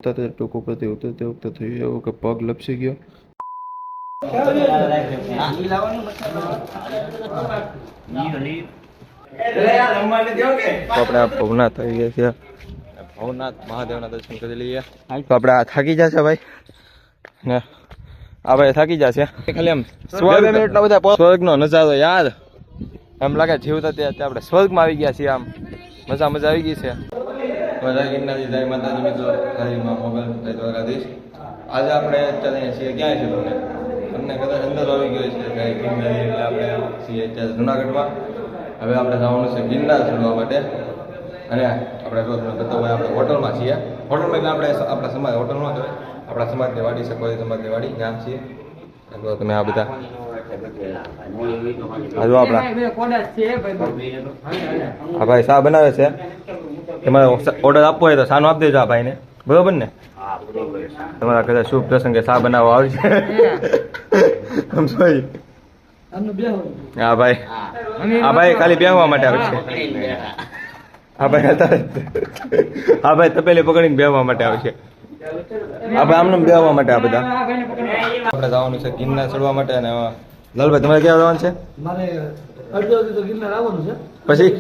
ટૂંક ઉપરથી ઉતરતી વખતે થયું એવું કે પગ લપસી ગયો. આપણે ભવનાથ થઈ ગયા છે. ભવનાથ મહાદેવના દર્શન કરી લઈએ. તો આપણે થાકી જશે ભાઈ ને આ ભાઈ થાકી જશે. ખાલી એમ મિનિટનો બધા સ્વર્ગનો નજારો યાર એમ લાગે જીવતા ત્યાં આપણે સ્વર્ગમાં આવી ગયા છીએ. આમ મજા આવી ગઈ છે. બધા ગિરનારી જય માતાજી મિત્રો, મોગલ જય દ્વારકાધીશ. આજે આપણે ચાલીએ છીએ ક્યાં છે તમને કદાચ અંદર આવી ગયો છે જય ગિરનારી. એટલે આપણે છીએ અત્યારે જુનાગઢમાં. હવે આપણે જવાનું છે ગિરનાર ચડવા માટે. અને આપણે રોજ બતાવવા આપણે હોટલમાં છીએ. હોટલમાં એટલે આપણે આપણા સમાજ હોટલમાં કહેવાય. આપણા સમાજની વાડી છે, કોઈ સમાજની વાડી નામ છીએ. તમે આ બધા હા ભાઈ શા બનાવે છે. તમારે ઓર્ડર આપવો હોય તો સાનો આપી દેજો આ ભાઈને, બરોબર ને? તમારા કદાચ શુભ પ્રસંગે શા બનાવવા આવે છે. હા ભાઈ ખાલી બેહવા માટે આવે છે. હા ભાઈ તપેલી પકડીને બેહવા માટે આવે છે. આપણે આમને બેહવા માટે આ બધા. આપણે જવાનું છે ગિરનાર ચડવા માટે. અને લાલભાઈ તમારે ક્યાં જવાનું છે? પછી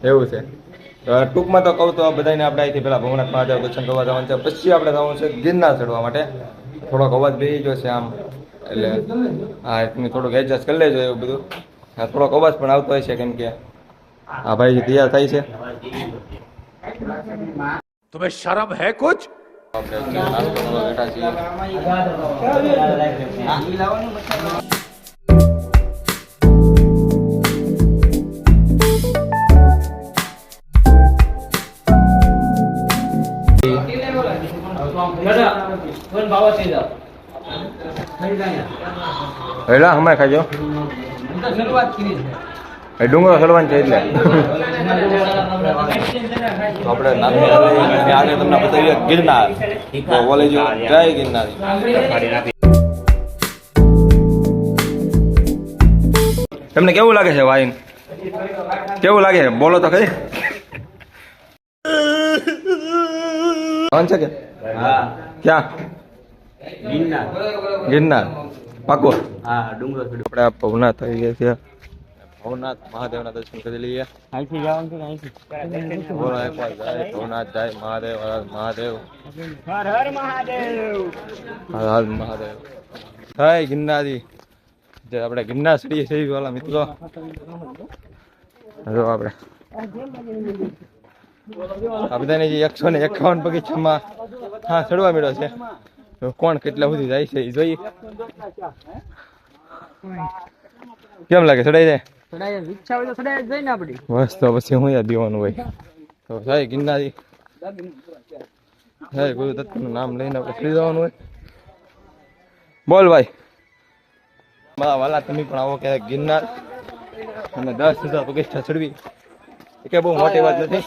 એવું છે. ટૂંકમાં તો કહું તો બધાને આપણે અહીંથી પેલા ભવનાથ મહાદેવ દર્શન કરવા જવાનું છે. પછી આપણે જવાનું છે ગિરનાર ચડવા માટે. થોડોક અવાજ બેસી ગયો છે આમ, એટલે હા થોડુંક એડજસ્ટ કરી લેજો એવું બધું. હા થોડોક અવાજ પણ આવતો હોય છે કેમ કે આ ભાઈ તૈયાર થાય છે. तुम्हें शर्म है कुछ? આપણે નાસ્તો કરવા બેઠા છીએ. હેલા હમણાં ખાજો. ડુંગરો ચડવાનું છે એટલે આપણે આગળ તમને બતાવીએ ગિરનાર. તો બોલે જો જય ગિરનારી. તમને કેવું લાગે છે વાઈન? કેવું લાગે છે બોલો તો ખરી. છે કે ક્યાં? ગિરનાર પાકો. હા ડુંગરો આપણે ભવનાથ થઈ ગયા છે. ભવનાથ મહાદેવના દર્શન કરી લઈએ. ભવનાથ જય મહાદેવ, હર મહાદેવ, હર હર મહાદેવ, હર હર મહાદેવ. જય ગિરનારી. જે આપણે ગિરનાર ચડીએ છીએ વાલા મિત્રો. જો આપણે આ બધાને જે 151 પગથિયામાં હા ચડવા મળ્યો છે. કોણ કેટલા સુધી જાય છે એ જોઈએ. કેમ લાગે ચડાઈ જાય? બસ તો પછી હું યાદ દેવાનું હોય. તો જય ગિરનારી, જય ગુરુ દત્તનું નામ લઈને આપણે ચડી જવાનું હોય. બોલ ભાઈ મારા વાલા તમે પણ આવો ક્યારેક ગિરનાર. અને 10,000 પગથિયા ચડવી એ કે બહુ મોટી વાત નથી.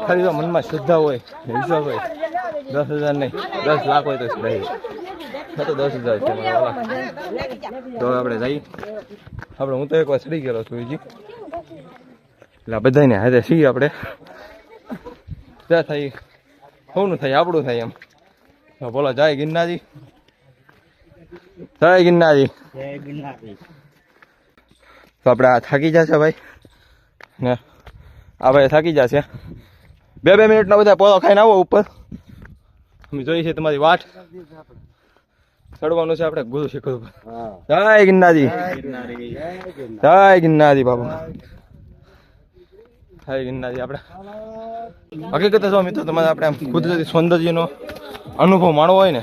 ખાલી તો મનમાં શ્રદ્ધા હોય, વિશ્વાસ હોય. 10,000 નહીં 10 લાખ હોય તો ચડાવી. તો 10,000 છે મારા વાલા. તો આપણે જઈએ. હું તો એકવાર ચડી ગયેલો છું હજી. એટલે બધાને હાથે છીએ આપણે. ત્યાં થાય સૌનું થાય આપણું થાય એમ. તો બોલો જય ગિરનારી, જય ગિરનારી. તો આપણે આ થાકી જશે ભાઈ ને આ ભાઈ થાકી જશે. 2 મિનિટનો બધા પોળો ખાઈને આવો ઉપર. અમે જોઈએ છીએ તમારી વાટ. ચડવાનું છે આપણે ગુરુ શિખર ઉપર. જય ગિરનારી, જય ગિરનારી બાબુ, જય ગિરનારી. આપણે હકીકત જો મિત્રો તમારે આપણે આમ કુદરતી સૌંદર્યનો અનુભવ માણવો હોય ને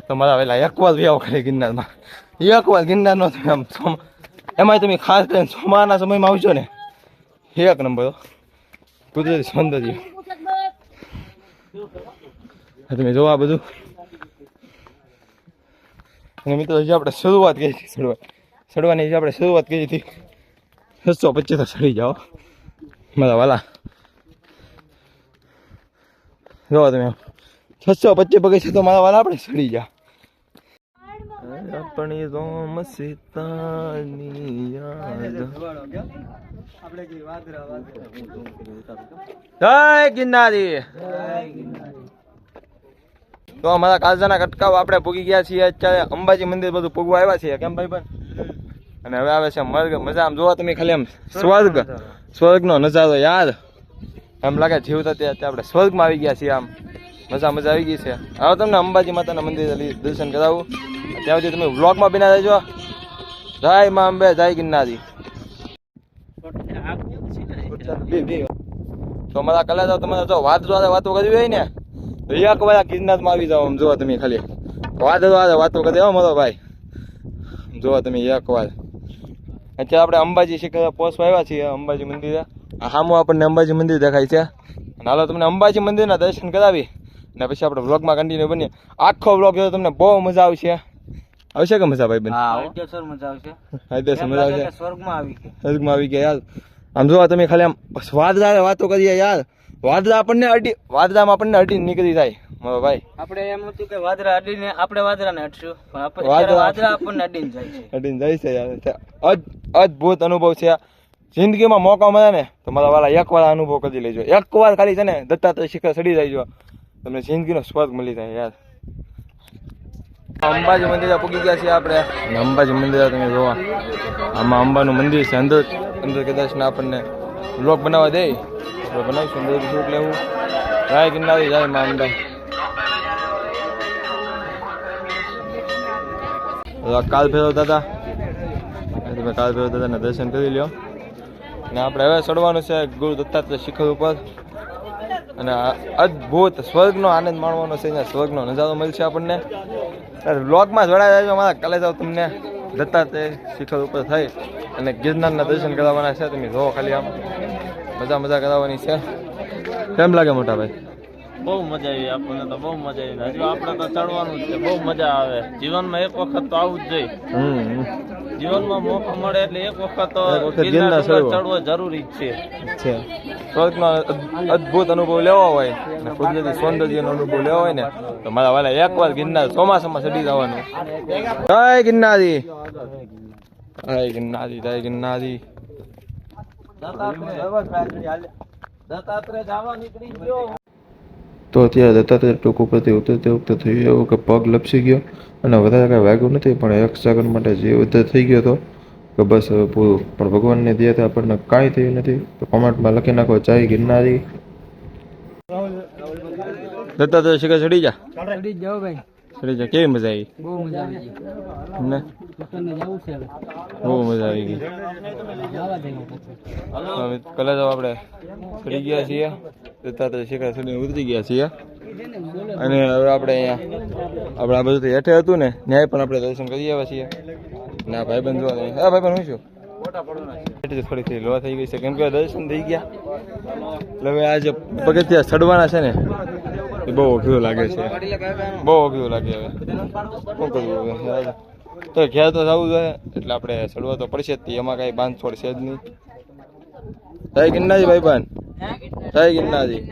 તો મારા પેલા એકવાર વ્યાવ કરે ગિરનારમાં. એકવાર ગિરનારનો આમ એમાં તમે ખાસ કરીને ચોમાસાના સમયમાં આવજો ને એક નંબર કુદરતી સૌંદર્ય. તમે જોવા બધું. અને મિત્રો હજી આપણે શરૂઆત કરી હતી ચડવાની. હજી આપણે શરૂઆત કરી હતી. 625 તો ચડી જાઓ મારા વાલા. જોવા તમે 625 પગથિયા તો મારા વાલા આપણે ચડી જા. अपनी रोम सीतानी याद। जय गिरनारी। તો અમારા કાળજાના કટકાવ આપણે પૂગી ગયા છીએ અત્યારે અંબાજી મંદિર બધું પૂગવા આવ્યા છીએ કેમ ભાઈ બન અને હવે આવે છે મર્ગ મજા આમ જોવા તમે ખાલી આમ સ્વર્ગનો નજારો યાર એમ લાગે જીવતા ત્યાં આપણે સ્વર્ગમાં આવી ગયા છીએ આમ મજા આવી ગઈ છે હવે તમને અંબાજી માતાના મંદિરે દર્શન કરાવું ત્યાં સુધી તમે વ્લોગમાં બિના રહેજો જય મા અંબે જય ગિરનારી તો અમારા કલા જાવ તમારે જો વાતો કરવી હોય ને તો એક વાર ગિરનારમાં આવી જાઓ આમ જોવા તમે ખાલી વાતો કરી દેવો મારો ભાઈ જોવા તમે એક વાર અત્યારે આપણે અંબાજી શિખર પહોંચવા આવ્યા છીએ અંબાજી મંદિરે સામું આપણને અંબાજી મંદિર દેખાય છે અને હાલો તમને અંબાજી મંદિરના દર્શન કરાવી અને પછી આપણે વ્લોગમાં કન્ટિન્યુ બનીએ આખો વ્લોગ જો તમને બહુ મજા આવશે કે મજા ભાઈ બેન સ્વર્ગમાં આવી ગયા યાર આમ જોવા તમે ખાલી આમ વાતો કરીએ યાર વાદળામાં આપણને અડી નીકળી જાય મારો ભાઈ આપણે એમ હતું કે વાદળા અડીને આપણે વાદળાને અડશું પણ વાદળા આપણને અડીને જાય છે યાર અદ્ભુત અનુભવ છે જિંદગીમાં મોકો મળે ને તો મારા વાલા એકવાર અનુભવ કરી લેજો એકવાર ખાલી છે ને દત્તાત્રેય શિખર ચડી જાય તમને જિંદગીનો સ્વર્ગ મળી જાય યાર અંબાજી મંદિરે પૂગી ગયા છીએ આપણે અને અંબાજી મંદિરે તમે જોવા આમાં અંબાનું મંદિર છે અંદર કદાચ ને આપણને બ્લોગ બનાવવા દે આપણે બનાવીશું અંદર શું લેવું જય ગિરનારી જય મા અંબે કાલ ભૈરવ દાદા તમે કાલ ભૈરવ દાદાના દર્શન કરી લ્યો અને આપણે હવે ચડવાનું છે ગુરુ દત્તાત્રેય શિખર ઉપર અને અદ્ભુત સ્વર્ગનો આનંદ માણવાનો છે અહીંયા સ્વર્ગનો નજારો મળશે આપણને વ્લોગમાં જોડાઈ જાય અમારા કાલે જાવ તમને દત્તાત્રેય શિખર ઉપર થઈ અને ગિરનારના દર્શન કરાવવાના છે તમે જો ખાલી આમ મજા કરાવવાની છે કેમ લાગે મોટા ભાઈ બહુ મજા આવી આપણને તો બહુ મજા આવી હજુ આપણે તો ચડવાનું જ છે બહુ મજા આવે જીવનમાં એક વખત તો આવું જ જોઈએ જીવનમાં મોકો મળે એટલે એક વખત તો ગિરનાર ચડવો જરૂરી જ છે સ્વર્ગનો અદ્ભુત અનુભવ લેવો હોય અને કુદરતી સૌંદર્યનો અનુભવ લેવો હોય ને તો મારા વાલા એકવાર ગિરનાર ચોમાસામાં ચડી જવાનું જય ગિરનારી જય ગિરનારી તો અત્યારે દત્તાત્રેય ટોક ઉપરથી ઉતરતે વખતે થયું એવું કે પગ લપસી ગયો અને વધારે કાંઈ વાગ્યું નથી પણ 1 સેકન્ડ માટે જે વધારે થઈ ગયો હતો કે બસ હવે પૂરું પણ ભગવાનની દયાથી આપણને કાંઈ થયું નથી તો કોમેન્ટમાં લખી નાખો જય ગિરનારી દત્તાત્રેય શિખર ચડી જા કેવી મજા આવી બહુ મજા આવી ગઈ કલા જાવ આપણે ચડી ગયા છીએ દત્તાત્રેય શિખર ચડીને ઉતરી ગયા છીએ અને હવે આપણે અહીંયા આપણે આ બધું હેઠે હતું ને ન્યાય પણ આપણે દર્શન કરી આવ્યા છીએ ને આ ભાઈબંધ જોવા નહીં હા ભાઈબંધ હું છું થોડી લો થઈ ગઈ છે કેમ કે દર્શન થઈ ગયા એટલે હવે આ જે પગથિયા ચડવાના છે ને એ બહુ અઘરું લાગે છે બહુ અઘરું લાગે હવે શું કરવું હવે તો ઘેર તો જવું જોઈએ એટલે આપણે ચડવા તો પડશે જ એમાં કાંઈ બાંધછોડ છે જ નહીં જય ગિરનારી ભાઈબંધ જય ગિરનારી